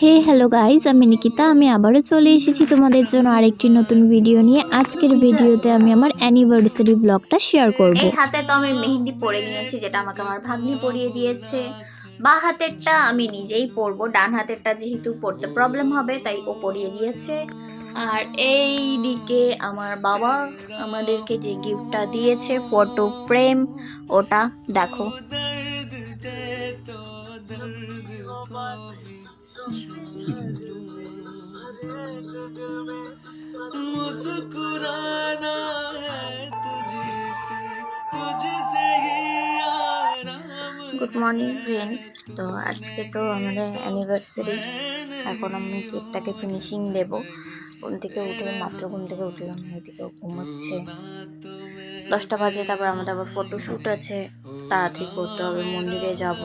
হে hello guys, আমি নিকিতা। আমি আবারও চলে এসেছি তোমাদের জন্য আরেকটি নতুন ভিডিও নিয়ে। আজকের ভিডিওতে আমি আমার অ্যানিভার্সারি ব্লগটা শেয়ার করব। এই হাতে তো আমি মেহেন্দি পরে নিয়েছি, যেটা আমাকে আমার ভাগ্নি পরিয়ে দিয়েছে। বা হাতেরটা আমি নিজেই পরবো, ডান হাতেরটা যেহেতু পরতে প্রবলেম হবে তাই ও পরিয়ে দিয়েছে। আর এই দিকে আমার বাবা আমাদেরকে যে গিফটটা দিয়েছে, ফটো ফ্রেম, ওটা দেখো। Good morning friends. তো আজকে তো আমাদের অ্যানিভার্সারি। এখন আমি কেকটাকে ফিনিশিং দেব। ঘুম থেকে উঠে মাত্র ঘুম থেকে উঠলাম, ওইদিকে ঘুমোচ্ছে। 10টা বাজে, তারপর আমাদের আবার ফটোশ্যুট আছে, তাড়াতাড়ি করতে হবে, মন্দিরে যাব।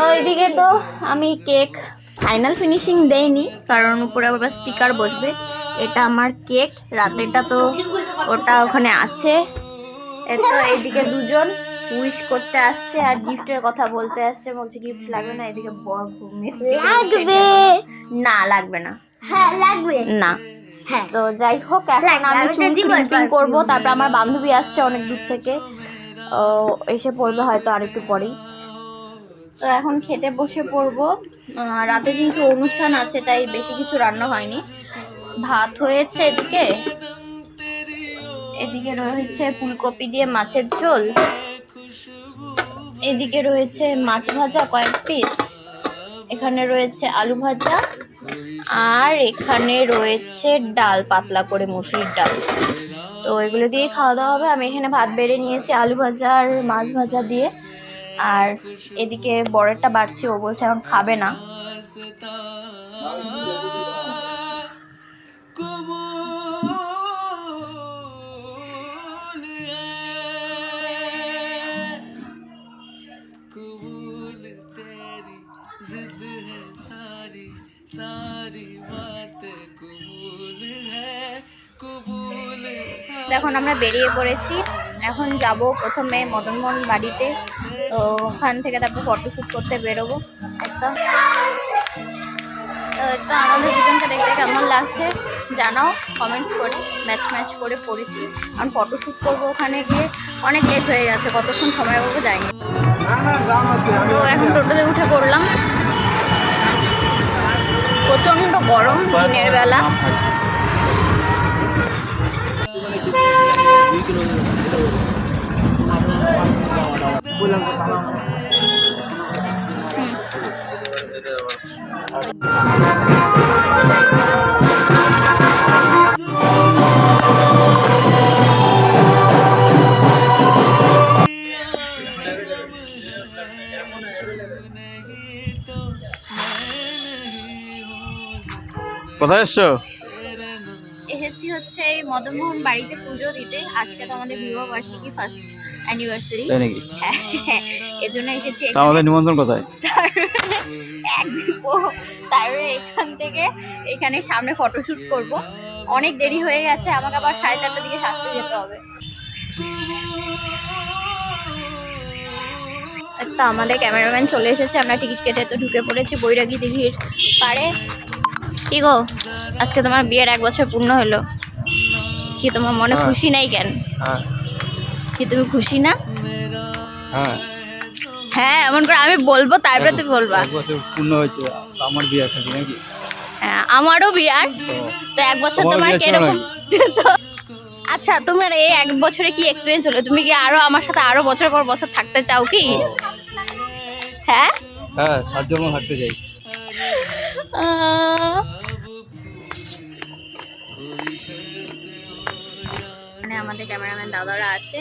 ওইদিকে তো আমি কেক ফাইনাল ফিনিশিং দেইনি, কারণ উপরে আবার স্টিকার বসবে। এটা আমার কেক, রাতেরটা তো ওটা ওখানে আছে। তো এইদিকে দুজন উইশ করতে আসছে আর গিফটের কথা বলতে আসছে, বলছে গিফট লাগবে না। এদিকে বর লাগবে না, লাগবে না, হ্যাঁ লাগবে না। হ্যাঁ তো যাই হোক, এখন আমি চুল ক্লিপিং করবো, তারপর আমার বান্ধবী আসছে অনেক দূর থেকে, এসে পড়বে হয়তো আর একটু পরেই। তো এখন খেতে বসে পড়বো। রাতে যেহেতু অনুষ্ঠান আছে তাই বেশি কিছু রান্না হয়নি। ভাত হয়েছে, এদিকে এদিকে রয়েছে ফুলকপি দিয়ে মাছের ঝোল, এদিকে রয়েছে মাছ ভাজা কয়েক পিস, এখানে রয়েছে আলু ভাজা, আর এখানে রয়েছে ডাল, পাতলা করে মসুরির ডাল। তো এগুলো দিয়ে খাওয়া দাওয়া হবে। আমি এখানে ভাত বেড়ে নিয়েছি আলু ভাজা আর মাছ ভাজা দিয়ে। আর এদিকে বড়েরটা বাড়ছি, ও বলছে এখন খাবে না। এখন আমরা বেরিয়ে পড়েছি। এখন যাব প্রথমে মদনমোহন বাড়িতে, তো ওখান থেকে তারপর ফটোশ্যুট করতে বেরোবো একদম। তো আমাদের দুজনকে দেখতে কেমন লাগছে জানাও কমেন্টস করে। ম্যাচ করে পড়েছি, কারণ ফটোশ্যুট করবো ওখানে গিয়ে। অনেক লেট হয়ে গেছে, কতক্ষণ সময় পাবো যায়নি। তো এখন টোটোতে উঠে পড়লাম। প্রচণ্ড গরম দিনের বেলা। কোথায় এসছো? এসেছি হচ্ছে এই মদনমোহন বাড়িতে পুজো দিতে। আজকে তো আমাদের বিবাহ বার্ষিকী, ফার্স্ট অ্যানিভার্সারি। তাই নাকি? হ্যাঁ, এজন্য এসেছি। তা আমাদের নিমন্ত্রণ কোথায়? তারপরে এখান থেকে এখানে সামনে ফটোশুট করব। অনেক দেরি হয়ে গেছে, আমাকে আবার 4:30টার দিকে সাজতে যেতে হবে। তো আমাদের ক্যামেরাম্যান চলে এসেছে, আমরা টিকিট কেটে তো ঢুকে পড়েছি বৈরাগী দিঘির পাড়ে। কি গো, আজকে তোমার বিয়ের 1 বছর পূর্ণ হলো, কি তোমার মনে খুশি নাই কেন? কি তুমি খুশি না? হ্যাঁ, এমন করে আমি বলবো, তারপরে তুমি বলবা। 1 বছর পূর্ণ হয়েছে, আমার বিয়ে থাকি নাকি? হ্যাঁ, আমারও বিয়ার। তো 1 বছর তোমার কিরকম? আচ্ছা, তোমার এই 1 বছরে কি এক্সপিরিয়েন্স হলো? তুমি কি আরো আমার সাথে আরো বছর পর বছর থাকতে চাও কি? হ্যাঁ হ্যাঁ, 7 জন্ম থাকতে চাই। আমাদের ক্যামেরাম্যান দাদারা আছে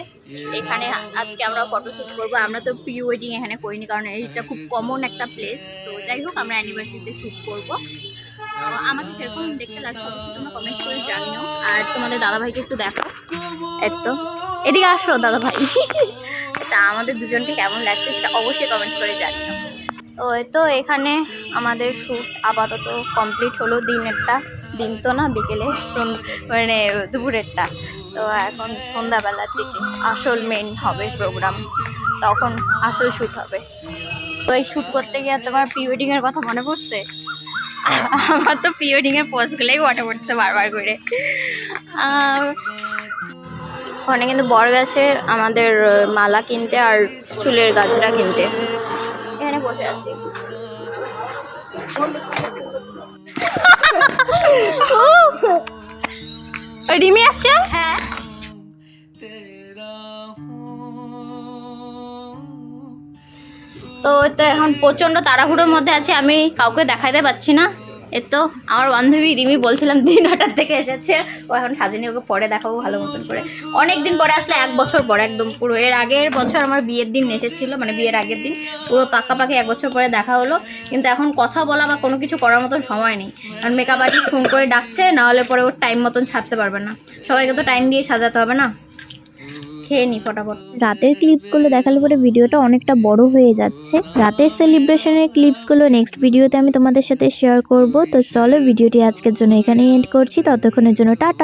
এখানে। আজকে আমরা ফটোশুট করবো। আমরা তো প্রি ওয়েডিং এখানে করিনি, কারণ এটা খুব কমন একটা প্লেস। তো যাই হোক, আমরা অ্যানিভার্সারিতে শ্যুট করবো। আমাকে কিরকম দেখতে লাগছে অবশ্যই তোমরা কমেন্টস করে জানিও। আর তোমাদের দাদাভাইকে একটু দেখো, তো এদিকে আসো দাদাভাই। তা আমাদের দুজনকে কেমন লাগছে সেটা অবশ্যই কমেন্টস করে জানিও। তো এখানে আমাদের শ্যুট আপাতত কমপ্লিট হলো। দিন তো না, বিকেলে, মানে দুপুরেরটা। তো এখন সন্ধ্যাবেলার দিকে আসল মেন হবে প্রোগ্রাম। তো তখন আসল শ্যুট হবে। তো এই শ্যুট করতে গিয়ে তোমার প্রি ওয়েডিংয়ের কথা মনে পড়ছে? আমার তো প্রি ওয়েডিংয়ের পোস্টগুলোই মনে পড়ছে বারবার করে। ওখানে কিন্তু বর গেছে আমাদের মালা কিনতে আর চুলের গাজরা কিনতে। এখানে বসে আছি। রিমি আসছে? হ্যাঁ। তো এখন প্রচণ্ড তাড়াহুড়োর মধ্যে আছে, আমি কাউকে দেখাতে পাচ্ছি না। তো আমার বান্ধবী রিমি বলছিলাম 3টার থেকে এসেছে, ও এখন সাজিনি, ওকে পরে দেখাবো ভালো মতন করে। অনেক দিন পরে আসলে, 1 বছর পরে একদম পুরো। এর আগের বছর আমার বিয়ের দিন এসেছিল, মানে বিয়ের আগের দিন, পুরো পাকাপাকি 1 বছর পরে দেখা হলো। কিন্তু এখন কথা বলা বা কোনো কিছু করার মতন সময় নেই, কারণ মেকআপ আর্টিস্ট ফোন করে ডাকছে, নাহলে পরে ওর টাইম মতন ছাড়তে পারবে না। সবাইকে তো টাইম দিয়ে সাজাতে হবে না। খেয়ে নি ফটাফট। রাতের ক্লিপসগুলো দেখালে পরে ভিডিওটা অনেকটা বড় হয়ে যাচ্ছে। রাতের সেলিব্রেশনের ক্লিপসগুলো নেক্সট ভিডিওতে আমি তোমাদের সাথে শেয়ার করব। তো চলো ভিডিওটি আজকের জন্য এখানেই এন্ড করছি, ততক্ষণের জন্য টাটা।